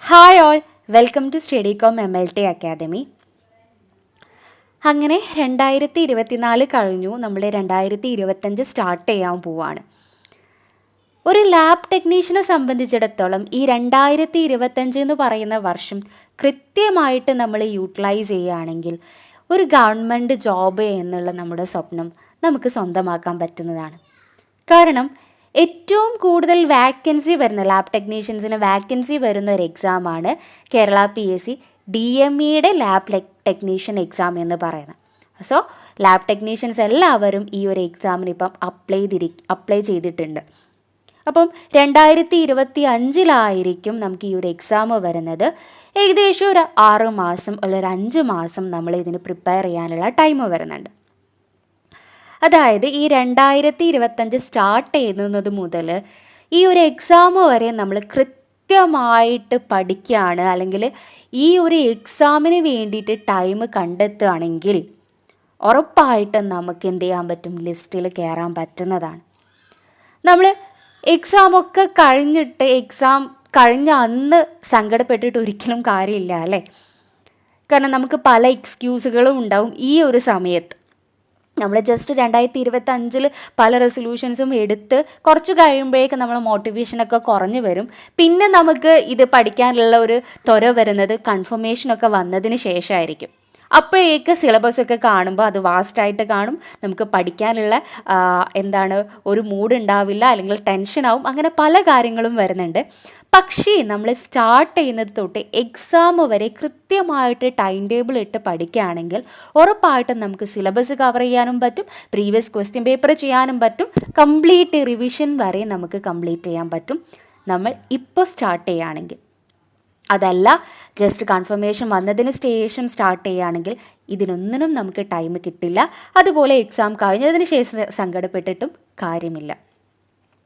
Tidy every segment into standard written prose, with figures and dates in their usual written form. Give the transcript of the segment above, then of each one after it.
Hi all, welcome to study com MLT academy. അങ്ങനെ 2024 കഴിഞ്ഞു, നമ്മൾ 2025 സ്റ്റാർട്ട് ചെയ്യാൻ പോവാണ്. ഒരു ലാബ് ടെക്നീഷ്യനെ സംബന്ധിച്ചിടത്തോളം ഈ 2025 എന്ന് പറയുന്ന വർഷം കൃത്യമായിട്ട് നമ്മൾ യൂട്ടിലൈസ് ചെയ്യുകയാണെങ്കിൽ ഒരു ഗവൺമെൻറ് ജോബ് എന്നുള്ള നമ്മുടെ സ്വപ്നം നമുക്ക് സ്വന്തമാക്കാൻ പറ്റുന്നതാണ്. കാരണം ഏറ്റവും കൂടുതൽ വാക്കൻസി വരുന്ന ലാബ് ടെക്നീഷ്യൻസിന് വാക്കൻസി വരുന്ന ഒരു എക്സാമാണ് കേരള PSC DMEയുടെ ലാബ് ടെക്നീഷ്യൻ എക്സാം എന്ന് പറയുന്നത്. സോ ലാബ് ടെക്നീഷ്യൻസ് എല്ലാവരും ഈ ഒരു എക്സാമിന് ഇപ്പം അപ്ലൈ ചെയ്തിട്ടുണ്ട്. അപ്പം 2025 നമുക്ക് ഈ ഒരു എക്സാം വരുന്നത്. ഏകദേശം ഒരു 6 മാസം ഉള്ള ഒരു 5 മാസം നമ്മൾ ഇതിന് പ്രിപ്പയർ ചെയ്യാനുള്ള ടൈം വരുന്നുണ്ട്. അതായത് ഈ 2025 സ്റ്റാർട്ട് ചെയ്യുന്നത് മുതൽ ഈ ഒരു എക്സാം വരെ നമ്മൾ കൃത്യമായിട്ട് പഠിക്കുകയാണ്, അല്ലെങ്കിൽ ഈ ഒരു എക്സാമിന് വേണ്ടിയിട്ട് ടൈം കണ്ടെത്തുകയാണെങ്കിൽ ഉറപ്പായിട്ടും നമുക്ക് എന്ത് ചെയ്യാൻ പറ്റും, ലിസ്റ്റിൽ കയറാൻ പറ്റുന്നതാണ്. നമ്മൾ എക്സാമൊക്കെ കഴിഞ്ഞിട്ട് എക്സാം കഴിഞ്ഞ അന്ന് സങ്കടപ്പെട്ടിട്ട് ഒരിക്കലും കാര്യമില്ല അല്ലേ. കാരണം നമുക്ക് പല എക്സ്ക്യൂസുകളും ഉണ്ടാവും ഈ ഒരു സമയത്ത്. നമ്മൾ ജസ്റ്റ് 2025 പല റെസൊല്യൂഷൻസും എടുത്ത് കുറച്ച് കഴിയുമ്പോഴേക്ക് നമ്മൾ മോട്ടിവേഷനൊക്കെ കുറഞ്ഞു വരും. പിന്നെ നമുക്ക് ഇത് പഠിക്കാനുള്ള ഒരു ത്വര വരുന്നത് കൺഫർമേഷനൊക്കെ വന്നതിന് ശേഷമായിരിക്കും. അപ്പോഴേക്ക് സിലബസൊക്കെ കാണുമ്പോൾ അത് വാസ്റ്റായിട്ട് കാണും, നമുക്ക് പഠിക്കാനുള്ള ഒരു മൂഡ് ഉണ്ടാവില്ല, അല്ലെങ്കിൽ ടെൻഷനാവും, അങ്ങനെ പല കാര്യങ്ങളും വരുന്നുണ്ട്. പക്ഷേ നമ്മൾ സ്റ്റാർട്ട് ചെയ്യുന്നത് തൊട്ട് എക്സാം വരെ കൃത്യമായിട്ട് ടൈം ടേബിൾ ഇട്ട് പഠിക്കുകയാണെങ്കിൽ ഉറപ്പായിട്ടും നമുക്ക് സിലബസ് കവർ ചെയ്യാനും പറ്റും, പ്രീവിയസ് ക്വസ്റ്റ്യൻ പേപ്പർ ചെയ്യാനും പറ്റും, കംപ്ലീറ്റ് റിവിഷൻ വരെ നമുക്ക് കംപ്ലീറ്റ് ചെയ്യാൻ പറ്റും നമ്മൾ ഇപ്പോൾ സ്റ്റാർട്ട് ചെയ്യുകയാണെങ്കിൽ. അതല്ല ജസ്റ്റ് കൺഫർമേഷൻ വന്നതിന് ശേഷം സ്റ്റാർട്ട് ചെയ്യുകയാണെങ്കിൽ ഇതിനൊന്നിനും നമുക്ക് ടൈം കിട്ടില്ല. അതുപോലെ എക്സാം കഴിഞ്ഞതിന് ശേഷം സങ്കടപ്പെട്ടിട്ടും കാര്യമില്ല.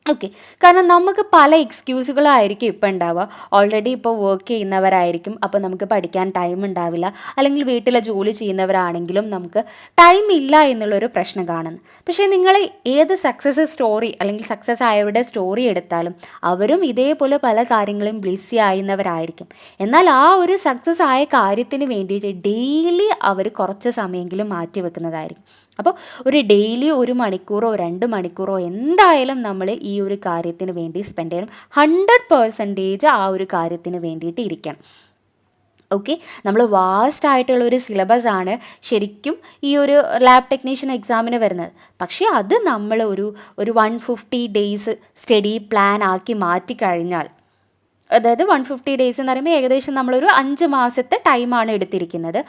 ഓക്കെ, കാരണം നമുക്ക് പല എക്സ്ക്യൂസുകളായിരിക്കും ഇപ്പോൾ ഉണ്ടാവുക. ഓൾറെഡി ഇപ്പോൾ വർക്ക് ചെയ്യുന്നവരായിരിക്കും, അപ്പോൾ നമുക്ക് പഠിക്കാൻ ടൈം ഉണ്ടാവില്ല. അല്ലെങ്കിൽ വീട്ടിലെ ജോലി ചെയ്യുന്നവരാണെങ്കിലും നമുക്ക് ടൈം ഇല്ല എന്നുള്ളൊരു പ്രശ്നം കാണുന്നു. പക്ഷേ നിങ്ങൾ ഏത് സക്സസ് സ്റ്റോറി അല്ലെങ്കിൽ സക്സസ് ആയവരുടെ സ്റ്റോറി എടുത്താലും അവരും ഇതേപോലെ പല കാര്യങ്ങളും ബ്ലിസി ആയിരുന്നവരായിരിക്കും. എന്നാൽ ആ ഒരു സക്സസ് ആയ കാര്യത്തിന് വേണ്ടിയിട്ട് ഡെയിലി അവർ കുറച്ച് സമയമെങ്കിലും മാറ്റി വെക്കുന്നതായിരിക്കും. അപ്പോൾ ഒരു ഡെയിലി 1 മണിക്കൂറോ 2 മണിക്കൂറോ എന്തായാലും നമ്മൾ ഈ ഒരു കാര്യത്തിന് വേണ്ടി സ്പെൻഡ് ചെയ്യണം. 100% ആ ഒരു കാര്യത്തിന് വേണ്ടിയിട്ട് ഇരിക്കണം. ഓക്കെ, നമ്മൾ വാസ്റ്റ് ആയിട്ടുള്ളൊരു സിലബസാണ് ശരിക്കും ഈ ഒരു ലാബ് ടെക്നീഷ്യൻ എക്സാമിന് വരുന്നത്. പക്ഷേ അത് നമ്മൾ ഒരു 150 ഡേയ്സ് സ്റ്റഡി പ്ലാൻ ആക്കി മാറ്റിക്കഴിഞ്ഞാൽ, അതായത് 150 ഡേയ്സ് എന്ന് പറയുമ്പോൾ ഏകദേശം നമ്മളൊരു 5 മാസത്തെ ടൈമാണ് എടുത്തിരിക്കുന്നത്.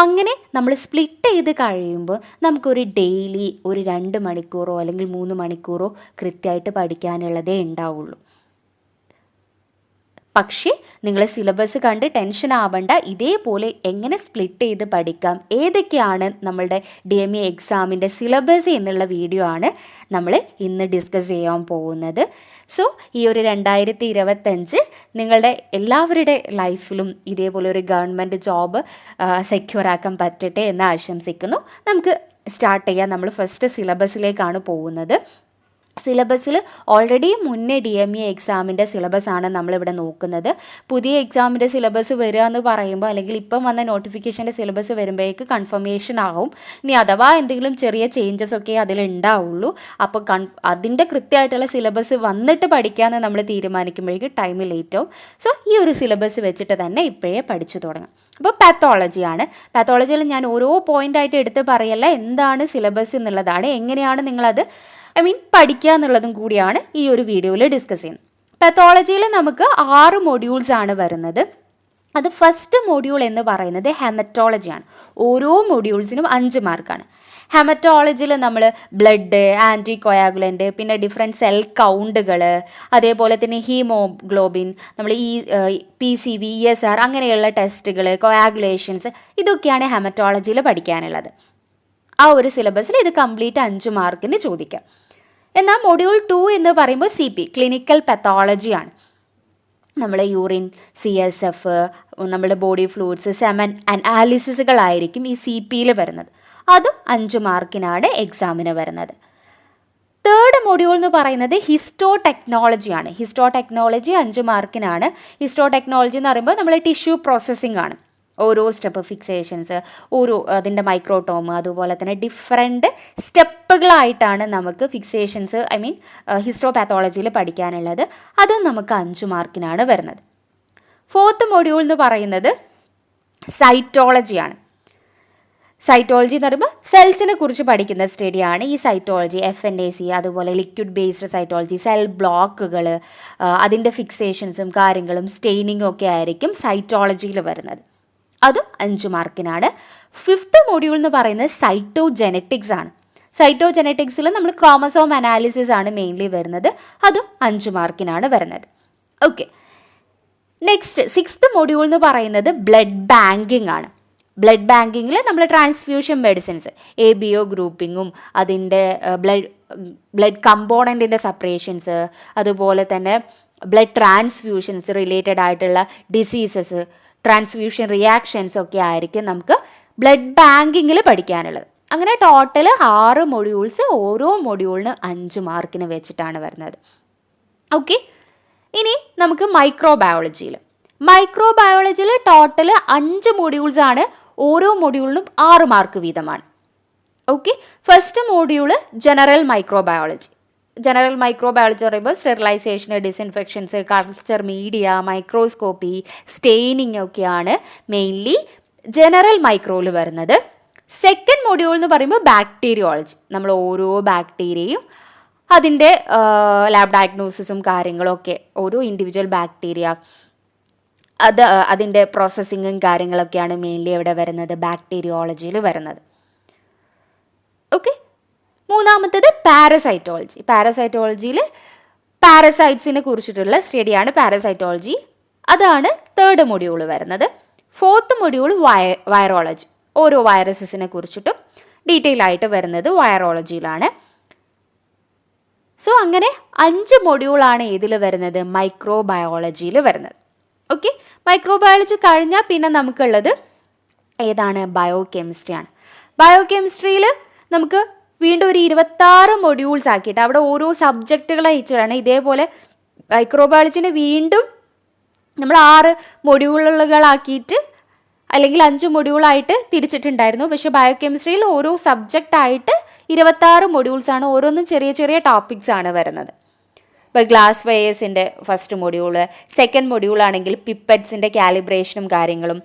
അങ്ങനെ നമ്മൾ സ്പ്ലിറ്റ് ചെയ്ത് കഴിയുമ്പോൾ നമുക്കൊരു ഡെയിലി ഒരു 2 മണിക്കൂറോ അല്ലെങ്കിൽ 3 മണിക്കൂറോ കൃത്യമായിട്ട് പഠിക്കാനുള്ളതേ ഉണ്ടാവുള്ളൂ. പക്ഷേ നിങ്ങൾ സിലബസ് കണ്ട് ടെൻഷൻ ആവണ്ട. ഇതേപോലെ എങ്ങനെ സ്പ്ലിറ്റ് ചെയ്ത് പഠിക്കാം, ഏതൊക്കെയാണ് നമ്മളുടെ DME എക്സാമിൻ്റെ സിലബസ് എന്നുള്ള വീഡിയോ ആണ് നമ്മൾ ഇന്ന് ഡിസ്കസ് ചെയ്യാൻ പോകുന്നത്. സോ ഈ ഒരു 2025 നിങ്ങളുടെ എല്ലാവരുടെ ലൈഫിലും ഇതേപോലെ ഒരു ഗവൺമെൻറ് ജോബ് സെക്യൂർ ആക്കാൻ പറ്റട്ടെ എന്ന് ആശംസിക്കുന്നു. നമുക്ക് സ്റ്റാർട്ട് ചെയ്യാം. നമ്മൾ ഫസ്റ്റ് സിലബസിലേക്കാണ് പോകുന്നത്. സിലബസിൽ ഓൾറെഡി മുന്നേ DME എക്സാമിൻ്റെ സിലബസാണ് നമ്മളിവിടെ നോക്കുന്നത്. പുതിയ എക്സാമിൻ്റെ സിലബസ് വരിക എന്ന് പറയുമ്പോൾ, അല്ലെങ്കിൽ ഇപ്പം വന്ന നോട്ടിഫിക്കേഷൻ്റെ സിലബസ് വരുമ്പോഴേക്ക് കൺഫർമേഷൻ ആവും. ഇനി അഥവാ എന്തെങ്കിലും ചെറിയ ചേഞ്ചസ് ഒക്കെ അതിലുണ്ടാവുള്ളൂ. അപ്പോൾ അതിൻ്റെ കൃത്യമായിട്ടുള്ള സിലബസ് വന്നിട്ട് പഠിക്കാമെന്ന് നമ്മൾ തീരുമാനിക്കുമ്പോഴേക്ക് ടൈം ലേറ്റ് ആവും. സോ ഈ ഒരു സിലബസ് വെച്ചിട്ട് തന്നെ ഇപ്പോഴേ പഠിച്ചു തുടങ്ങാം. അപ്പോൾ പാത്തോളജിയാണ്. പാത്തോളജിയിൽ ഞാൻ ഓരോ പോയിൻ്റായിട്ട് എടുത്ത് പറയല്ല, എന്താണ് സിലബസ് എന്നുള്ളതാണ്, എങ്ങനെയാണ് നിങ്ങളത് പഠിക്കുക എന്നുള്ളതും കൂടിയാണ് ഈ ഒരു വീഡിയോയിൽ ഡിസ്കസ് ചെയ്യുന്നത്. പാത്തോളജിയിൽ നമുക്ക് 6 മൊഡ്യൂൾസ് ആണ് വരുന്നത്. അത് ഫസ്റ്റ് മൊഡ്യൂൾ എന്ന് പറയുന്നത് ഹെമറ്റോളജിയാണ്. ഓരോ മൊഡ്യൂൾസിനും 5 മാർക്കാണ്. ഹെമറ്റോളജിയിൽ നമ്മൾ ബ്ലഡ്, ആൻറ്റി കൊയാഗുലൻ്റ്, പിന്നെ ഡിഫറെൻറ്റ് സെൽ കൗണ്ടുകൾ, അതേപോലെ തന്നെ ഹീമോഗ്ലോബിൻ, നമ്മൾ PCV, ESR അങ്ങനെയുള്ള ടെസ്റ്റുകൾ, കൊയാഗുലേഷൻസ്, ഇതൊക്കെയാണ് ഹെമറ്റോളജിയിൽ പഠിക്കാനുള്ളത്. ആ ഒരു സിലബസിൽ ഇത് കംപ്ലീറ്റ് 5 മാർക്കിന് ചോദിക്കാം. എന്നാൽ മൊഡ്യൂൾ 2 എന്ന് പറയുമ്പോൾ CP, ക്ലിനിക്കൽ പത്തോളജിയാണ്. നമ്മൾ യൂറിൻ, CSF, നമ്മുടെ ബോഡി ഫ്ലൂയിഡ്സ്, സെമൻ അനാലിസിസുകളായിരിക്കും ഈ CPയിൽ വരുന്നത്. അതും 5 മാർക്കിനാണ് എക്സാമിന് വരുന്നത്. തേർഡ് മൊഡ്യൂൾ എന്ന് പറയുന്നത് ഹിസ്റ്റോ ടെക്നോളജിയാണ്. ഹിസ്റ്റോ ടെക്നോളജി 5 മാർക്കിനാണ്. ഹിസ്റ്റോ ടെക്നോളജി എന്ന് പറയുമ്പോൾ നമ്മൾ ടിഷ്യൂ പ്രോസസ്സിംഗ് ആണ്. ഓരോ സ്റ്റെപ്പ് ഫിക്സേഷൻസ്, ഓരോ അതിൻ്റെ മൈക്രോടോം, അതുപോലെ തന്നെ ഡിഫറെൻറ്റ് സ്റ്റെപ്പുകളായിട്ടാണ് നമുക്ക് ഫിക്സേഷൻസ് ഹിസ്റ്റോ പാത്തോളജിയിൽ പഠിക്കാനുള്ളത്. അതും നമുക്ക് 5 മാർക്കിനാണ് വരുന്നത്. ഫോർത്ത് മൊഡ്യൂൾ എന്ന് പറയുന്നത് സൈറ്റോളജിയാണ്. സൈറ്റോളജി എന്ന് പറയുമ്പോൾ സെൽസിനെ കുറിച്ച് പഠിക്കുന്ന സ്റ്റഡിയാണ് ഈ സൈറ്റോളജി. FNAC, അതുപോലെ ലിക്വിഡ് ബേസ്ഡ് സൈറ്റോളജി, സെൽ ബ്ലോക്കുകൾ, അതിൻ്റെ ഫിക്സേഷൻസും കാര്യങ്ങളും സ്റ്റെയിനിങ്ങും ഒക്കെ ആയിരിക്കും സൈറ്റോളജിയിൽ വരുന്നത്. അതും 5 മാർക്കിനാണ്. ഫിഫ്ത്ത് മൊഡ്യൂൾ എന്ന് പറയുന്നത് സൈറ്റോജെനറ്റിക്സ് ആണ്. സൈറ്റോജെനറ്റിക്സിൽ നമ്മൾ ക്രോമസോം അനാലിസിസ് ആണ് മെയിൻലി വരുന്നത്. അതും 5 മാർക്കിനാണ് വരുന്നത്. ഓക്കെ, നെക്സ്റ്റ് സിക്സ്ത് മൊഡ്യൂൾ എന്ന് പറയുന്നത് ബ്ലഡ് ബാങ്കിങ് ആണ്. ബ്ലഡ് ബാങ്കിങ്ങിൽ നമ്മൾ ട്രാൻസ്ഫ്യൂഷൻ മെഡിസിൻസ്, ABO ഗ്രൂപ്പിങ്ങും അതിൻ്റെ ബ്ലഡ് കമ്പോണൻറ്റിൻ്റെ സെപ്പറേഷൻസ്, അതുപോലെ തന്നെ ബ്ലഡ് ട്രാൻസ്ഫ്യൂഷൻസ് റിലേറ്റഡ് ആയിട്ടുള്ള ഡിസീസസ്, ട്രാൻസ്ഫ്യൂഷൻ റിയാക്ഷൻസ് ഒക്കെ ആയിരിക്കും നമുക്ക് ബ്ലഡ് ബാങ്കിങ്ങിൽ പഠിക്കാനുള്ളത്. അങ്ങനെ ടോട്ടൽ 6 മൊഡ്യൂൾസ്, ഓരോ മൊഡ്യൂളിന് 5 മാർക്കിന് വെച്ചിട്ടാണ് വരുന്നത്. ഓക്കെ, ഇനി നമുക്ക് മൈക്രോബയോളജിയിൽ ടോട്ടൽ 5 മൊഡ്യൂൾസ് ആണ്. ഓരോ മൊഡ്യൂളിനും 6 മാർക്ക് വീതമാണ്. Okay, first module general microbiology പറയുമ്പോൾ sterilization, disinfections, culture media, microscopy, staining ഒക്കെയാണ് മെയിൻലി ജനറൽ മൈക്രോയിൽ വരുന്നത്. സെക്കൻഡ് മൊഡ്യൂൾ എന്ന് പറയുമ്പോൾ ബാക്ടീരിയോളജി. നമ്മൾ ഓരോ ബാക്ടീരിയയും അതിൻ്റെ ലാബ് ഡയഗ്നോസിസും കാര്യങ്ങളും ഒക്കെ, ഓരോ ഇൻഡിവിജ്വൽ ബാക്ടീരിയ അതിൻ്റെ പ്രോസസ്സിങ്ങും കാര്യങ്ങളൊക്കെയാണ് മെയിൻലി എവിടെ വരുന്നത്, ബാക്ടീരിയോളജിയിൽ വരുന്നത്. ഓക്കെ, മൂന്നാമത്തേത് പാരസൈറ്റോളജിയിൽ പാരസൈറ്റ്സിനെ കുറിച്ചിട്ടുള്ള സ്റ്റഡിയാണ് പാരസൈറ്റോളജി. അതാണ് തേർഡ് മൊഡ്യൂൾ വരുന്നത്. Fourth module virology. ഓരോ വൈറസസിനെ കുറിച്ചിട്ടും ഡീറ്റെയിൽ ആയിട്ട് വരുന്നത് വൈറോളജിയിലാണ്. സോ അങ്ങനെ 5 മൊഡ്യൂളാണ് ഇതിൽ വരുന്നത്, മൈക്രോബയോളജിയിൽ വരുന്നത്. ഓക്കെ, മൈക്രോബയോളജി കഴിഞ്ഞാൽ പിന്നെ നമുക്കുള്ളത് ഏതാണ്, ബയോകെമിസ്ട്രിയാണ്. ബയോകെമിസ്ട്രിയിൽ നമുക്ക് വീണ്ടും ഒരു 26 മൊഡ്യൂൾസ് ആക്കിയിട്ട് അവിടെ ഓരോ സബ്ജക്റ്റുകളെ വെച്ചിട്ടാണ്. ഇതേപോലെ മൈക്രോബയോളജിനെ വീണ്ടും നമ്മൾ 6 മൊഡ്യൂളുകളാക്കിയിട്ട് അല്ലെങ്കിൽ 5 മൊഡ്യൂളായിട്ട് തിരിച്ചിട്ടുണ്ടായിരുന്നു. പക്ഷേ ബയോകെമിസ്ട്രിയിൽ ഓരോ സബ്ജക്റ്റായിട്ട് 26 മൊഡ്യൂൾസാണ്. ഓരോന്നും ചെറിയ ചെറിയ ടോപ്പിക്സ് ആണ് വരുന്നത്. ഇപ്പോൾ ഗ്ലാസ് വയേഴ്സിൻ്റെ ഫസ്റ്റ് മൊഡ്യൂള്, സെക്കൻഡ് മൊഡ്യൂളാണെങ്കിൽ പിപ്പറ്റ്സിൻ്റെ കാലിബ്രേഷനും കാര്യങ്ങളും,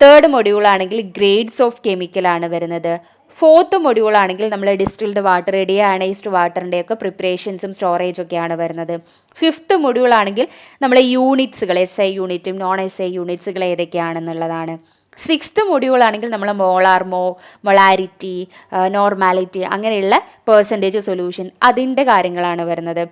തേർഡ് മൊഡ്യൂളാണെങ്കിൽ ഗ്രേഡ്സ് ഓഫ് കെമിക്കലാണ് വരുന്നത്. ഫോർത്ത് മൊഡ്യൂളാണെങ്കിൽ നമ്മൾ ഡിസ്റ്റിൽഡ് വാട്ടർ, ഡീഅയണൈസ്ഡ് വാട്ടറിൻ്റെ ഒക്കെ പ്രിപ്പറേഷൻസും സ്റ്റോറേജ് ഒക്കെയാണ് വരുന്നത്. ഫിഫ്ത്ത് മൊഡ്യൂളാണെങ്കിൽ നമ്മൾ യൂണിറ്റ്സുകൾ, SI യൂണിറ്റും നോൺ SI യൂണിറ്റ്സുകൾ ഏതൊക്കെയാണെന്നുള്ളതാണ്. സിക്സ്ത് മൊഡ്യൂളാണെങ്കിൽ നമ്മൾ മൊളാരിറ്റി, നോർമാലിറ്റി, അങ്ങനെയുള്ള പെർസെൻറ്റേജ് സൊല്യൂഷൻ, അതിൻ്റെ കാര്യങ്ങളാണ് വരുന്നത്.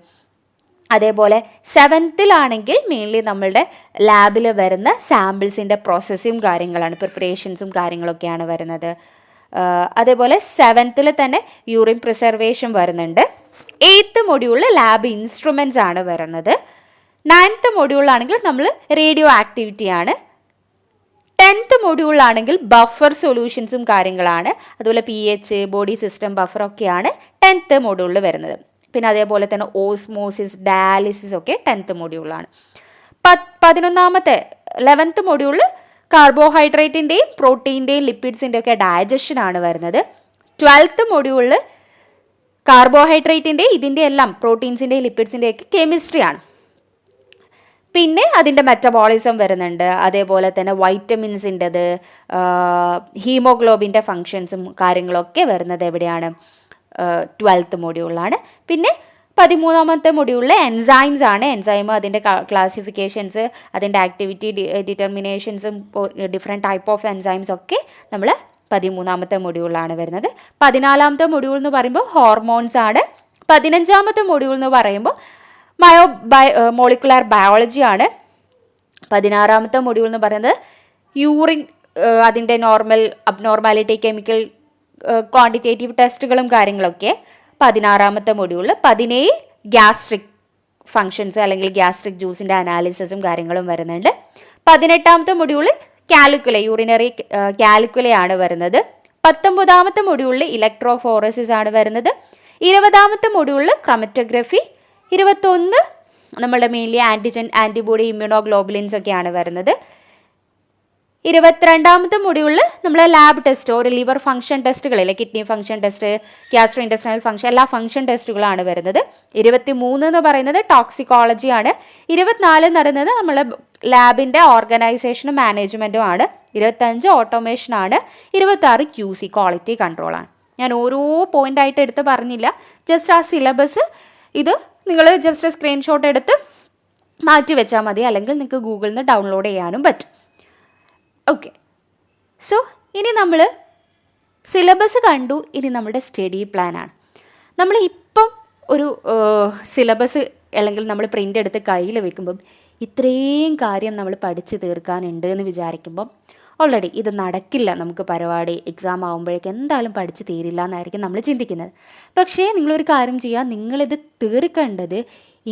അതേപോലെ സെവൻത്തിലാണെങ്കിൽ മെയിൻലി നമ്മളുടെ ലാബിൽ വരുന്ന സാമ്പിൾസിൻ്റെ പ്രോസസ്സും കാര്യങ്ങളാണ്, പ്രിപ്പറേഷൻസും കാര്യങ്ങളൊക്കെയാണ് വരുന്നത്. അതേപോലെ സെവൻത്തിൽ തന്നെ യൂറിൻ പ്രിസർവേഷൻ വരുന്നുണ്ട്. എയ്ത്ത് മൊഡ്യൂളിൽ ലാബ് ഇൻസ്ട്രുമെൻറ്റ്സ് ആണ് വരുന്നത്. 9th മൊഡ്യൂളിലാണെങ്കിൽ നമ്മൾ റേഡിയോ ആക്ടിവിറ്റിയാണ്. 10th മൊഡ്യൂളിലാണെങ്കിൽ ബഫർ സൊല്യൂഷൻസും കാര്യങ്ങളാണ്. അതുപോലെ pH, ബോഡി സിസ്റ്റം ബഫറൊക്കെയാണ് 10th മൊഡ്യൂളിൽ വരുന്നത്. പിന്നെ അതേപോലെ തന്നെ ഓസ്മോസിസ്, ഡയാലിസിസ് ഒക്കെ 10th മൊഡ്യൂളാണ്. 11th മൊഡ്യൂളിൽ കാർബോഹൈഡ്രേറ്റിൻ്റെയും പ്രോട്ടീൻ്റെയും ലിപ്പിഡ്സിൻ്റെ ഒക്കെ ഡയജഷനാണ് വരുന്നത്. 12th മൊഡ്യൂളിൽ കാർബോഹൈഡ്രേറ്റിൻ്റെ ഇതിൻ്റെ എല്ലാം പ്രോട്ടീൻസിൻ്റെയും ലിപ്പിഡ്സിൻ്റെയൊക്കെ കെമിസ്ട്രിയാണ്. പിന്നെ അതിൻ്റെ മെറ്റബോളിസം വരുന്നുണ്ട്. അതേപോലെ തന്നെ വൈറ്റമിൻസിൻ്റെത്, ഹീമോഗ്ലോബിൻ്റെ ഫങ്ഷൻസും കാര്യങ്ങളൊക്കെ വരുന്നത് എവിടെയാണ്, 12th മൊഡ്യൂളിലാണ്. പിന്നെ 13ാമത്തെ മൊഡ്യൂളിൽ എൻസൈംസ് ആണ്. എൻസൈം അതിൻ്റെ ക്ലാസിഫിക്കേഷൻസ്, അതിൻ്റെ ആക്ടിവിറ്റി ഡിറ്റർമിനേഷൻസും ഡിഫറെൻറ്റ് ടൈപ്പ് ഓഫ് എൻസൈംസ് ഒക്കെ നമ്മൾ 13ാമത്തെ മൊഡ്യൂളിലാണ് വരുന്നത്. 14ാമത്തെ മൊഡ്യൂൾ എന്ന് പറയുമ്പോൾ ഹോർമോൺസ് ആണ്. 15ാമത്തെ മൊഡ്യൂൾ എന്ന് പറയുമ്പോൾ മോളിക്കുലാർ ബയോളജി ആണ്. 16ാമത്തെ മൊഡ്യൂൾ എന്ന് പറയുന്നത് യൂറിൻ, അതിൻ്റെ അബ്നോർമാലിറ്റി, കെമിക്കൽ ക്വാണ്ടിറ്റേറ്റീവ് ടെസ്റ്റുകളും കാര്യങ്ങളൊക്കെ 16ാമത്തെ മൊഡ്യൂളിൽ. 17 ഗ്യാസ്ട്രിക് ഫങ്ഷൻസ് അല്ലെങ്കിൽ ഗ്യാസ്ട്രിക് ജ്യൂസിൻ്റെ അനാലിസിസും കാര്യങ്ങളും വരുന്നുണ്ട്. 18ാമത്തെ മൊഡ്യൂളിൽ കാലിക്കുല, യൂറിനറി കാലിക്കുലയാണ് വരുന്നത്. 19ാമത്തെ മൊഡ്യൂളിൽ ഇലക്ട്രോഫോറസിസ് ആണ് വരുന്നത്. 20ാമത്തെ മൊഡ്യൂളിൽ ക്രമറ്റോഗ്രഫി, 21 നമ്മുടെ മെയിൻലി ആൻറ്റിജൻ, ആൻറ്റിബോഡി, ഇമ്മ്യൂണോഗ്ലോബുലിൻസ് ഒക്കെയാണ് വരുന്നത്. 22ാമത്തെ മൊഡ്യൂളിൽ നമ്മൾ ലാബ് ടെസ്റ്റ്, ഒരു ലിവർ ഫംഗ്ഷൻ ടെസ്റ്റുകളിലെ kidney function test, gastro intestinal function, എല്ലാ ഫംഗ്ഷൻ ടെസ്റ്റുകളാണ് വരുന്നത്. 23 എന്ന് പറയുന്നത് ടോക്സിക്കോളജിയാണ്. 24 എന്ന് പറയുന്നത് നമ്മളെ ലാബിൻ്റെ ഓർഗനൈസേഷനും മാനേജ്മെൻറ്റും ആണ്. 25 ഓട്ടോമേഷനാണ്. 26 QC ക്വാളിറ്റി കൺട്രോളാണ്. ഞാൻ ഓരോ പോയിൻ്റായിട്ട് എടുത്ത് പറഞ്ഞില്ല, ജസ്റ്റ് ആ സിലബസ് ഇത് നിങ്ങൾ ജസ്റ്റ് സ്ക്രീൻഷോട്ട് എടുത്ത് മാറ്റി വെച്ചാൽ മതി, അല്ലെങ്കിൽ നിങ്ങൾക്ക് ഗൂഗിളിൽ നിന്ന് ഡൗൺലോഡ് ചെയ്യാനും പറ്റും. ഓക്കെ, സോ ഇനി നമ്മൾ സിലബസ് കണ്ടു. ഇനി നമ്മുടെ സ്റ്റഡി പ്ലാനാണ്. നമ്മൾ ഇപ്പം ഒരു സിലബസ് അല്ലെങ്കിൽ നമ്മൾ പ്രിൻ്റ് എടുത്ത് കയ്യിൽ വെക്കുമ്പം ഇത്രയും കാര്യം നമ്മൾ പഠിച്ച് തീർക്കാനുണ്ട് എന്ന് വിചാരിക്കുമ്പം ഓൾറെഡി ഇത് നടക്കില്ല, നമുക്ക് പരിപാടി എക്സാം ആകുമ്പോഴേക്ക് എന്തായാലും പഠിച്ച് തീരില്ല എന്നായിരിക്കും നമ്മൾ ചിന്തിക്കുന്നത്. പക്ഷേ നിങ്ങളൊരു കാര്യം ചെയ്യുക, നിങ്ങളിത് തീർക്കേണ്ടത്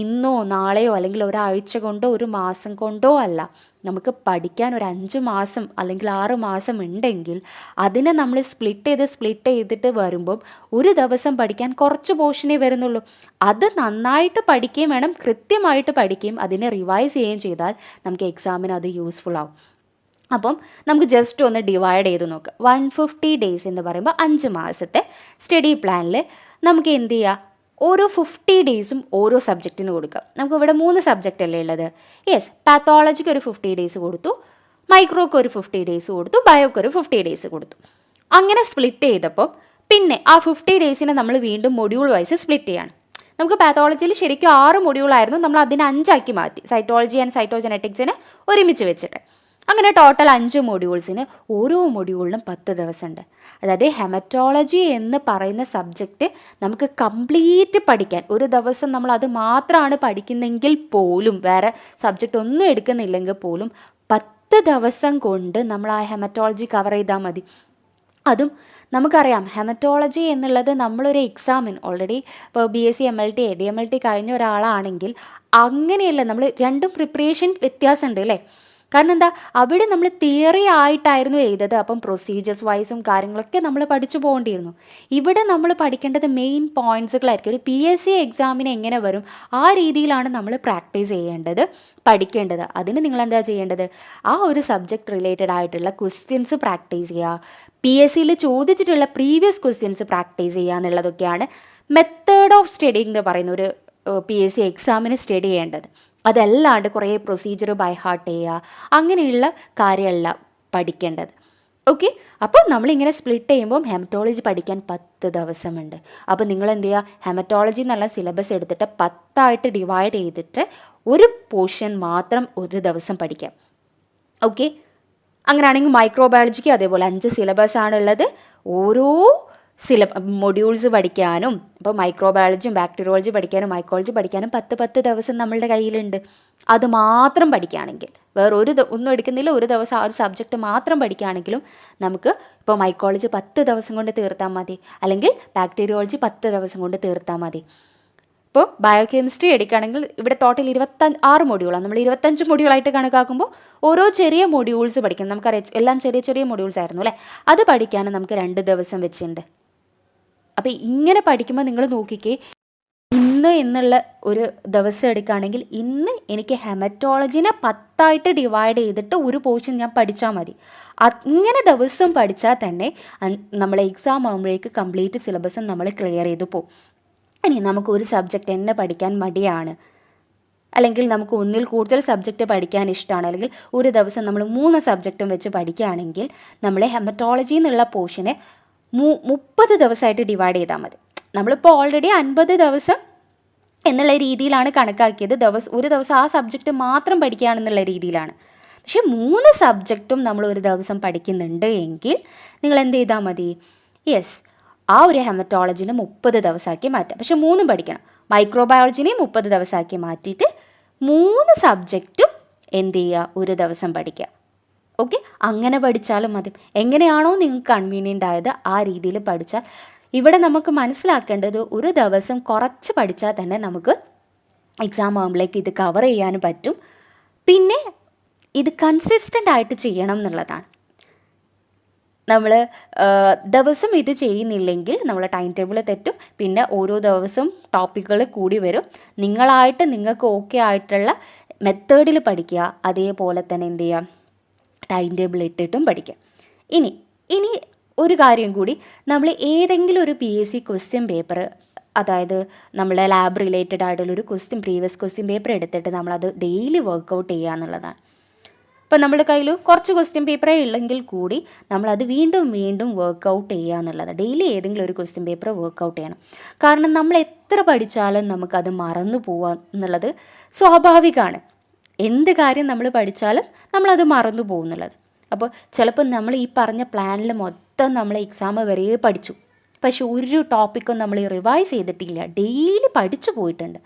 ഇന്നോ നാളെയോ അല്ലെങ്കിൽ ഒരാഴ്ച കൊണ്ടോ ഒരു മാസം കൊണ്ടോ അല്ല. നമുക്ക് പഠിക്കാൻ ഒരു 5 മാസം അല്ലെങ്കിൽ 6 മാസം ഉണ്ടെങ്കിൽ അതിനെ നമ്മൾ സ്പ്ലിറ്റ് ചെയ്തിട്ട് വരുമ്പം ഒരു ദിവസം പഠിക്കാൻ കുറച്ച് പോർഷനേ വരുന്നുള്ളൂ. അത് നന്നായിട്ട് പഠിക്കുകയും വേണം, കൃത്യമായിട്ട് പഠിക്കുകയും അതിനെ റിവൈസ് ചെയ്യുകയും ചെയ്താൽ നമുക്ക് എക്സാമിന് അത് യൂസ്ഫുൾ ആവും. അപ്പം നമുക്ക് ജസ്റ്റ് ഒന്ന് ഡിവൈഡ് ചെയ്ത് നോക്കുക. 150 ഡേയ്സ് എന്ന് പറയുമ്പോൾ 5 മാസത്തെ സ്റ്റഡി പ്ലാനിൽ നമുക്ക് എന്ത് ചെയ്യുക, ഓരോ 50 ഡേയ്സും ഓരോ സബ്ജക്റ്റിന് കൊടുക്കാം. നമുക്കിവിടെ 3 സബ്ജക്റ്റ് അല്ലേ ഉള്ളത്. യെസ്, പാത്തോളജിക്ക് ഒരു 50 ഡേയ്സ് കൊടുത്തു, മൈക്രോക്ക് ഒരു 50 ഡേയ്സ് കൊടുത്തു, ബയോക്ക് ഒരു 50 ഡേയ്സ് കൊടുത്തു. അങ്ങനെ സ്പ്ലിറ്റ് ചെയ്തപ്പോൾ പിന്നെ ആ 50 ഡേയ്സിനെ നമ്മൾ വീണ്ടും മൊഡ്യൂൾ വൈസ് സ്പ്ലിറ്റ് ചെയ്യാണ്. നമുക്ക് പാത്തോളജിയിൽ ശരിക്കും 6 മൊഡ്യൂളായിരുന്നു, നമ്മൾ അതിനെ 5 ആക്കി മാറ്റി. സൈറ്റോളജി ആൻഡ് സൈറ്റോജനറ്റിക്സിനെ ഒരുമിച്ച് വെച്ചിട്ട് അങ്ങനെ ടോട്ടൽ 5 മൊഡ്യൂൾസിന് ഓരോ മൊഡ്യൂളിനും 10 ദിവസമുണ്ട്. അതായത് ഹെമറ്റോളജി എന്ന് പറയുന്ന സബ്ജക്റ്റ് നമുക്ക് കംപ്ലീറ്റ് പഠിക്കാൻ ഒരു ദിവസം നമ്മൾ അത് മാത്രമാണ് പഠിക്കുന്നെങ്കിൽ പോലും, വേറെ സബ്ജക്റ്റ് ഒന്നും എടുക്കുന്നില്ലെങ്കിൽ പോലും 10 ദിവസം കൊണ്ട് നമ്മൾ ആ ഹെമറ്റോളജി കവർ ചെയ്താൽ മതി. അതും നമുക്കറിയാം, ഹെമറ്റോളജി എന്നുള്ളത് നമ്മളൊരു എക്സാമിന് ഓൾറെഡി ഇപ്പോൾ BSc MLT ADMLT കഴിഞ്ഞ ഒരാളാണെങ്കിൽ അങ്ങനെയല്ല, നമ്മൾ രണ്ടും പ്രിപ്പറേഷൻ വ്യത്യാസമുണ്ട് അല്ലേ. കാരണം എന്താ, അവിടെ നമ്മൾ തിയറി ആയിട്ടായിരുന്നു എഴുതത്, അപ്പം പ്രൊസീജിയേഴ്സ് വൈസും കാര്യങ്ങളൊക്കെ നമ്മൾ പഠിച്ചു പോകേണ്ടിയിരുന്നു. ഇവിടെ നമ്മൾ പഠിക്കേണ്ടത് മെയിൻ പോയിൻറ്റ്സുകളായിരിക്കും. ഒരു PSc എക്സാമിന് എങ്ങനെ വരും ആ രീതിയിലാണ് നമ്മൾ പ്രാക്ടീസ് ചെയ്യേണ്ടത്, പഠിക്കേണ്ടത്. അതിന് നിങ്ങൾ എന്താ ചെയ്യേണ്ടത്, ആ ഒരു സബ്ജക്റ്റ് റിലേറ്റഡ് ആയിട്ടുള്ള ക്വസ്റ്റ്യൻസ് പ്രാക്ടീസ് ചെയ്യുക, PSCയിൽ ചോദിച്ചിട്ടുള്ള പ്രീവിയസ് ക്വസ്റ്റ്യൻസ് പ്രാക്ടീസ് ചെയ്യുക എന്നുള്ളതൊക്കെയാണ് മെത്തേഡ് ഓഫ് സ്റ്റഡിങ് എന്ന് പറയുന്ന ഒരു PSc എക്സാമിന് സ്റ്റഡി ചെയ്യേണ്ടത്. അതല്ലാണ്ട് കുറേ പ്രൊസീജിയർ ബൈ ഹാർട്ട് ചെയ്യുക അങ്ങനെയുള്ള കാര്യമല്ല പഠിക്കേണ്ടത്. ഓക്കെ, അപ്പോൾ നമ്മളിങ്ങനെ സ്പ്ലിറ്റ് ചെയ്യുമ്പോൾ ഹെമറ്റോളജി പഠിക്കാൻ 10 ദിവസമുണ്ട്. അപ്പോൾ നിങ്ങൾ എന്ത് ചെയ്യുക, ഹെമറ്റോളജി എന്നുള്ള സിലബസ് എടുത്തിട്ട് 10 ഡിവൈഡ് ചെയ്തിട്ട് ഒരു പോർഷൻ മാത്രം ഒരു ദിവസം പഠിക്കാം. ഓക്കെ, അങ്ങനെയാണെങ്കിൽ മൈക്രോബയോളജിക്ക് അതേപോലെ 5 സിലബസ് ആണുള്ളത്. ഓരോ മൊഡ്യൂൾസ് പഠിക്കാനും, ഇപ്പോൾ മൈക്രോബയോളജിയും ബാക്ടീരിയോളജി പഠിക്കാനും മൈക്കോളജി പഠിക്കാനും 10 ദിവസം നമ്മളുടെ കയ്യിലുണ്ട്. അത് മാത്രം പഠിക്കുകയാണെങ്കിൽ, വേറെ ഒന്നും എടുക്കുന്നില്ല, ഒരു ദിവസം ആ ഒരു സബ്ജക്റ്റ് മാത്രം പഠിക്കുകയാണെങ്കിലും നമുക്ക് ഇപ്പോൾ മൈക്കോളജി 10 ദിവസം കൊണ്ട് തീർത്താൽ മതി, അല്ലെങ്കിൽ ബാക്ടീരിയോളജി 10 ദിവസം കൊണ്ട് തീർത്താൽ മതി. ഇപ്പോൾ ബയോകെമിസ്ട്രി എടുക്കുകയാണെങ്കിൽ ഇവിടെ ടോട്ടൽ 26 മൊഡ്യൂളാണ്. നമ്മൾ 25 മൊഡ്യൂളായിട്ട് കണക്കാക്കുമ്പോൾ ഓരോ ചെറിയ മൊഡ്യൂൾസ് പഠിക്കണം. നമുക്കറിയാം എല്ലാം ചെറിയ ചെറിയ മൊഡ്യൂൾസ് ആയിരുന്നു അല്ലേ. അത് പഠിക്കാനും നമുക്ക് 2 ദിവസം വെച്ചിട്ടുണ്ട്. അപ്പോൾ ഇങ്ങനെ പഠിക്കുമ്പോൾ നിങ്ങൾ നോക്കിക്കേ, ഇന്ന് എന്നുള്ള ഒരു ദിവസം എടുക്കുകയാണെങ്കിൽ ഇന്ന് എനിക്ക് ഹെമറ്റോളജിനെ 10 ഡിവൈഡ് ചെയ്തിട്ട് ഒരു പോർഷൻ ഞാൻ പഠിച്ചാൽ മതി. അങ്ങനെ ദിവസം പഠിച്ചാൽ തന്നെ നമ്മളെ എക്സാം ആകുമ്പോഴേക്ക് കംപ്ലീറ്റ് സിലബസും നമ്മൾ ക്ലിയർ ചെയ്ത് പോകും. ഇനി നമുക്ക് ഒരു സബ്ജക്റ്റ് തന്നെ പഠിക്കാൻ മടിയാണ്, അല്ലെങ്കിൽ നമുക്ക് ഒന്നിൽ കൂടുതൽ സബ്ജക്റ്റ് പഠിക്കാൻ ഇഷ്ടമാണ്, അല്ലെങ്കിൽ ഒരു ദിവസം നമ്മൾ 3 സബ്ജക്റ്റും വെച്ച് പഠിക്കുകയാണെങ്കിൽ നമ്മൾ ഹെമറ്റോളജി എന്നുള്ള പോർഷനെ 30 ദിവസമായിട്ട് ഡിവൈഡ് ചെയ്താൽ മതി. നമ്മളിപ്പോൾ ഓൾറെഡി 50 ദിവസം എന്നുള്ള രീതിയിലാണ് കണക്കാക്കിയത്. ഒരു ദിവസം ആ സബ്ജക്റ്റ് മാത്രം പഠിക്കുകയാണെന്നുള്ള രീതിയിലാണ്. പക്ഷേ 3 സബ്ജക്റ്റും നമ്മൾ ഒരു ദിവസം പഠിക്കുന്നുണ്ട് എങ്കിൽ നിങ്ങൾ എന്ത് ചെയ്താൽ മതി, യെസ്, ആ ഒരു ഹെമറ്റോളജിനെ 30 ദിവസമാക്കി മാറ്റാം. പക്ഷേ 3ഉം പഠിക്കണം. മൈക്രോബയോളജിനെയും 30 ദിവസമാക്കി മാറ്റിയിട്ട് 3 സബ്ജക്റ്റും എന്ത് ചെയ്യുക, ഒരു ദിവസം പഠിക്കുക. ഓക്കെ, അങ്ങനെ പഠിച്ചാലും മതി. എങ്ങനെയാണോ നിങ്ങൾക്ക് കൺവീനിയൻ്റ് ആയത് ആ രീതിയിൽ പഠിച്ചാൽ. ഇവിടെ നമുക്ക് മനസ്സിലാക്കേണ്ടത് ഒരു ദിവസം കുറച്ച് പഠിച്ചാൽ തന്നെ നമുക്ക് എക്സാം ആകുമ്പോഴേക്ക് ഇത് കവർ ചെയ്യാനും പറ്റും. പിന്നെ ഇത് കൺസിസ്റ്റൻ്റ് ആയിട്ട് ചെയ്യണം എന്നുള്ളതാണ്. നമ്മൾ ദിവസം ഇത് ചെയ്യുന്നില്ലെങ്കിൽ നമ്മൾ ടൈം ടേബിൾ തെറ്റും. പിന്നെ ഓരോ ദിവസവും ടോപ്പിക്കുകൾ കൂടി വരും. നിങ്ങളായിട്ട് നിങ്ങൾക്ക് ഓക്കെ ആയിട്ടുള്ള മെത്തേഡിൽ പഠിക്കുക. അതേപോലെ തന്നെ എന്ത് ചെയ്യുക, ടൈം ടേബിൾ ഇട്ടിട്ടും പഠിക്കുക. ഇനി ഒരു കാര്യം കൂടി, നമ്മൾ ഏതെങ്കിലും ഒരു PSC ക്വസ്റ്റ്യൻ പേപ്പർ, അതായത് നമ്മളെ ലാബ് റിലേറ്റഡ് ആയിട്ടുള്ളൊരു പ്രീവിയസ് ക്വസ്റ്റ്യൻ പേപ്പർ എടുത്തിട്ട് നമ്മളത് ഡെയിലി വർക്കൗട്ട് ചെയ്യുക എന്നുള്ളതാണ്. ഇപ്പം നമ്മുടെ കയ്യിൽ കുറച്ച് ക്വസ്റ്റ്യൻ പേപ്പറേ ഉള്ളെങ്കിൽ കൂടി നമ്മളത് വീണ്ടും വീണ്ടും വർക്കൗട്ട് ചെയ്യുക എന്നുള്ളത്. ഡെയിലി ഏതെങ്കിലും ഒരു ക്വസ്റ്റ്യൻ പേപ്പർ വർക്കൗട്ട് ചെയ്യണം. കാരണം നമ്മൾ എത്ര പഠിച്ചാലും നമുക്കത് മറന്നു പോവുക എന്നുള്ളത് സ്വാഭാവികമാണ്. എന്ത് കാര്യം നമ്മൾ പഠിച്ചാലും നമ്മളത് മറന്നു പോകുന്നുള്ളത്. അപ്പോൾ ചിലപ്പോൾ നമ്മൾ ഈ പറഞ്ഞ പ്ലാനിൽ മൊത്തം നമ്മൾ എക്സാം വരെ പഠിച്ചു, പക്ഷെ ഒരു ടോപ്പിക്കും നമ്മൾ റിവൈസ് ചെയ്തിട്ടില്ല, ഡെയിലി പഠിച്ചു പോയിട്ടുണ്ട്.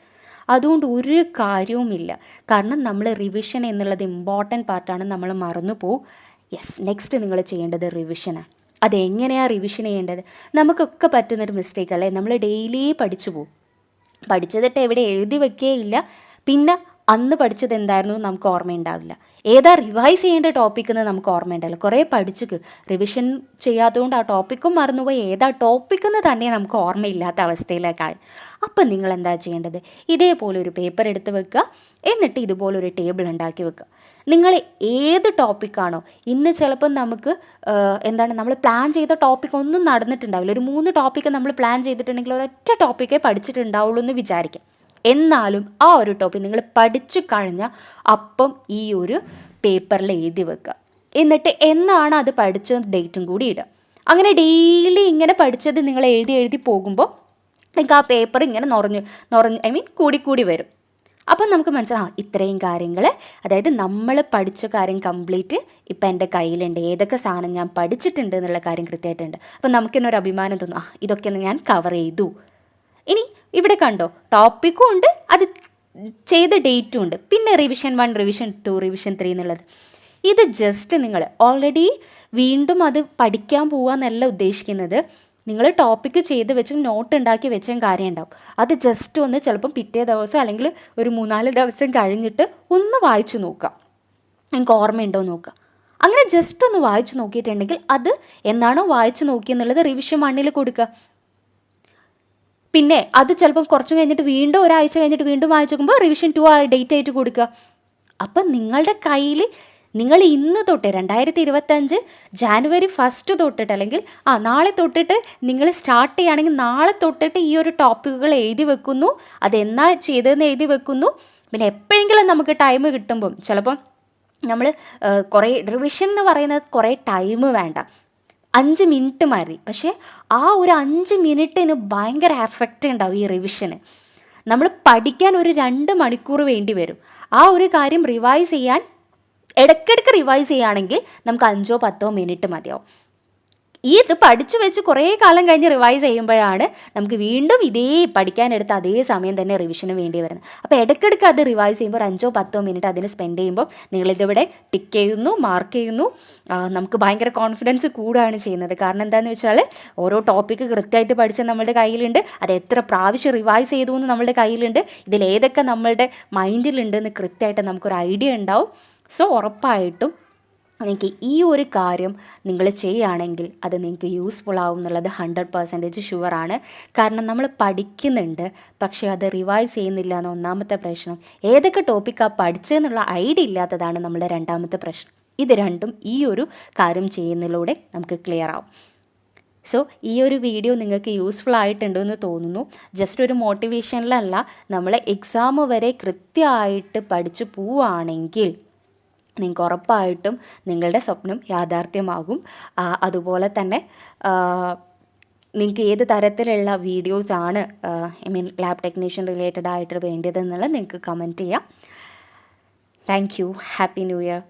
അതുകൊണ്ട് ഒരു കാര്യവുമില്ല. കാരണം നമ്മൾ റിവിഷൻ എന്നുള്ളത് ഇമ്പോർട്ടൻറ്റ് പാർട്ടാണ്, നമ്മൾ മറന്നു പോകും. നെക്സ്റ്റ് നിങ്ങൾ ചെയ്യേണ്ടത് റിവിഷനാണ്. അതെങ്ങനെയാണ് റിവിഷൻ ചെയ്യേണ്ടത്? നമുക്കൊക്കെ പറ്റുന്നൊരു മിസ്റ്റേക്ക് അല്ലേ, നമ്മൾ ഡെയിലി പഠിച്ചു പോകും. പഠിച്ചതിട്ട് എവിടെ എഴുതി വെക്കുകയില്ല. പിന്നെ അന്ന് പഠിച്ചത് എന്തായിരുന്നു നമുക്ക് ഓർമ്മയുണ്ടാവില്ല. ഏതാ റിവൈസ് ചെയ്യേണ്ട ടോപ്പിക്കെന്ന് നമുക്ക് ഓർമ്മയുണ്ടല്ലോ. കുറേ പഠിച്ചു റിവിഷൻ ചെയ്യാത്തതുകൊണ്ട് ആ ടോപ്പിക്കും മറന്നുപോയി, ഏതാ ടോപ്പിക്കെന്ന് തന്നെ നമുക്ക് ഓർമ്മയില്ലാത്ത അവസ്ഥയിലേക്കായി. അപ്പം നിങ്ങൾ എന്താ ചെയ്യേണ്ടത്? ഇതേപോലെ ഒരു പേപ്പർ എടുത്ത് വെക്കുക, എന്നിട്ട് ഇതുപോലൊരു ടേബിൾ ഉണ്ടാക്കി വെക്കുക. നിങ്ങൾ ഏത് ടോപ്പിക്കാണോ, ഇന്ന് ചിലപ്പം നമുക്ക് നമ്മൾ പ്ലാൻ ചെയ്ത ടോപ്പിക് ഒന്നും നടന്നിട്ടുണ്ടാവില്ല. ഒരു 3 ടോപ്പിക്ക് നമ്മൾ പ്ലാൻ ചെയ്തിട്ടുണ്ടെങ്കിൽ ഒരൊറ്റ ടോപ്പിക്കേ പഠിച്ചിട്ടുണ്ടാവുള്ളൂ എന്ന് വിചാരിക്കാം. എന്നാലും ആ ഒരു ടോപ്പിക് നിങ്ങൾ പഠിച്ചു കഴിഞ്ഞാൽ അപ്പം ഈ ഒരു പേപ്പറിൽ എഴുതി വെക്കുക. എന്നിട്ട് എന്നാണ് അത് പഠിച്ചത് ഡേറ്റും കൂടി ഇടുക. അങ്ങനെ ഡെയിലി ഇങ്ങനെ പഠിച്ചത് നിങ്ങൾ എഴുതി പോകുമ്പോൾ നിങ്ങൾക്ക് ആ പേപ്പർ ഇങ്ങനെ നിറഞ്ഞ് കൂടി വരും. അപ്പം നമുക്ക് മനസ്സിലാവും ഇത്രയും കാര്യങ്ങൾ, അതായത് നമ്മൾ പഠിച്ച കാര്യം കംപ്ലീറ്റ് ഇപ്പം എൻ്റെ കയ്യിലുണ്ട്, ഏതൊക്കെ സാധനം ഞാൻ പഠിച്ചിട്ടുണ്ട് എന്നുള്ള കാര്യം കൃത്യമായിട്ടുണ്ട്. അപ്പം നമുക്കിന്നൊരു അഭിമാനം തോന്നും, ഇതൊക്കെ ഞാൻ കവർ ചെയ്തു. ഇനി ഇവിടെ കണ്ടോ, ടോപ്പിക്കും ഉണ്ട്, അത് ചെയ്ത ഡേറ്റും ഉണ്ട്, പിന്നെ റിവിഷൻ 1, റിവിഷൻ 2, റിവിഷൻ 3 എന്നുള്ളത്. ഇത് ജസ്റ്റ് നിങ്ങൾ ഓൾറെഡി വീണ്ടും അത് പഠിക്കാൻ പോകാമെന്നല്ല ഉദ്ദേശിക്കുന്നത്. നിങ്ങൾ ടോപ്പിക്ക് ചെയ്ത് വെച്ചും നോട്ട് ഉണ്ടാക്കി വെച്ചും കാര്യം ഉണ്ടാവും. അത് ജസ്റ്റ് ഒന്ന് ചിലപ്പം പിറ്റേ ദിവസം അല്ലെങ്കിൽ ഒരു 3-4 ദിവസം കഴിഞ്ഞിട്ട് ഒന്ന് വായിച്ചു നോക്കുക, നിങ്ങൾക്ക് ഓർമ്മയുണ്ടോ നോക്കുക. അങ്ങനെ ജസ്റ്റ് ഒന്ന് വായിച്ചു നോക്കിയിട്ടുണ്ടെങ്കിൽ അത് എന്നാണോ വായിച്ചു നോക്കിയെന്നുള്ളത് റിവിഷൻ 1 കൊടുക്കുക. പിന്നെ അത് ചിലപ്പം കുറച്ച് കഴിഞ്ഞിട്ട് വീണ്ടും ഒരാഴ്ച കഴിഞ്ഞിട്ട് വീണ്ടും വായിച്ചു നോക്കുമ്പോൾ റിവിഷൻ 2 ഡേറ്റ് ആയിട്ട് കൊടുക്കുക. അപ്പം നിങ്ങളുടെ കയ്യിൽ നിങ്ങൾ ഇന്ന് തൊട്ട് 2025 ജാനുവരി 1 തൊട്ടിട്ട്, അല്ലെങ്കിൽ നാളെ തൊട്ടിട്ട് നിങ്ങൾ സ്റ്റാർട്ട് ചെയ്യുകയാണെങ്കിൽ നാളെ തൊട്ടിട്ട് ഈ ഒരു ടോപ്പിക്കുകൾ എഴുതി വെക്കുന്നു, അതെന്നാ ചെയ്തതെന്ന് എഴുതി വെക്കുന്നു. പിന്നെ എപ്പോഴെങ്കിലും നമുക്ക് ടൈം കിട്ടുമ്പം, ചിലപ്പം നമ്മൾ കുറേ റിവിഷൻ എന്ന് പറയുന്നത് കുറേ ടൈം വേണ്ട, 5 മിനിറ്റ് മതി. പക്ഷേ ആ ഒരു 5 മിനിറ്റിന് ഭയങ്കര എഫക്റ്റ് ഉണ്ടാവും ഈ റിവിഷന്. നമ്മൾ പഠിക്കാൻ ഒരു 2 മണിക്കൂർ വേണ്ടി വരും. ആ ഒരു കാര്യം റിവൈസ് ചെയ്യാൻ ഇടയ്ക്കിടയ്ക്ക് റിവൈസ് ചെയ്യുകയാണെങ്കിൽ നമുക്ക് 5-10 മിനിറ്റ് മതിയാവും. ഇത് പഠിച്ചു വെച്ച് കുറേ കാലം കഴിഞ്ഞ് റിവൈസ് ചെയ്യുമ്പോഴാണ് നമുക്ക് വീണ്ടും ഇതേ പഠിക്കാനെടുത്ത അതേ സമയം തന്നെ റിവിഷന് വേണ്ടി വരുന്നത്. അപ്പോൾ ഇടയ്ക്കിടയ്ക്ക് അത് റിവൈസ് ചെയ്യുമ്പോൾ 5-10 മിനിറ്റ് അതിന് സ്പെൻഡ് ചെയ്യുമ്പോൾ നിങ്ങളിതിവിടെ ടിക്ക് ചെയ്യുന്നു, മാർക്ക് ചെയ്യുന്നു. നമുക്ക് ഭയങ്കര കോൺഫിഡൻസ് കൂടുകയാണ് ചെയ്യുന്നത്. കാരണം എന്താണെന്ന് വെച്ചാൽ ഓരോ ടോപ്പിക്ക് കൃത്യമായിട്ട് പഠിച്ച നമ്മളുടെ കയ്യിലുണ്ട്, അത് എത്ര പ്രാവശ്യം റിവൈസ് ചെയ്തു എന്ന് നമ്മളുടെ കയ്യിലുണ്ട്, ഇതിലേതൊക്കെ നമ്മളുടെ മൈൻഡിലുണ്ടെന്ന് കൃത്യമായിട്ട് നമുക്കൊരു ഐഡിയ ഉണ്ടാവും. സോ ഉറപ്പായിട്ടും നിങ്ങൾക്ക് ഈ ഒരു കാര്യം നിങ്ങൾ ചെയ്യുകയാണെങ്കിൽ അത് നിങ്ങൾക്ക് യൂസ്ഫുൾ ആവും എന്നുള്ളത് 100% ഷുവറാണ്. കാരണം നമ്മൾ പഠിക്കുന്നുണ്ട്, പക്ഷേ അത് റിവൈസ് ചെയ്യുന്നില്ല എന്ന ഒന്നാമത്തെ പ്രശ്നം. ഏതൊക്കെ ടോപ്പിക്കാണ് പഠിച്ചതെന്നുള്ള ഐഡിയ ഇല്ലാത്തതാണ് നമ്മുടെ രണ്ടാമത്തെ പ്രശ്നം. ഇത് രണ്ടും ഈ ഒരു കാര്യം ചെയ്യുന്നതിലൂടെ നമുക്ക് ക്ലിയർ ആവും. സോ ഈ ഒരു വീഡിയോ നിങ്ങൾക്ക് യൂസ്ഫുൾ ആയിട്ടുണ്ടെന്ന് തോന്നുന്നു. ജസ്റ്റ് ഒരു മോട്ടിവേഷനിലല്ല, നമ്മൾ എക്സാം വരെ കൃത്യമായിട്ട് പഠിച്ചു പോവുകയാണെങ്കിൽ നിങ്ങൾക്ക് ഉറപ്പായിട്ടും നിങ്ങളുടെ സ്വപ്നം യാഥാർത്ഥ്യമാകും. അതുപോലെ തന്നെ നിങ്ങൾക്ക് ഏത് തരത്തിലുള്ള വീഡിയോസാണ് ലാബ് ടെക്നീഷ്യൻ റിലേറ്റഡ് ആയിട്ട് വേണ്ടതെന്നുള്ളത് നിങ്ങൾക്ക് കമൻറ്റ് ചെയ്യാം. Thank you. Happy new year.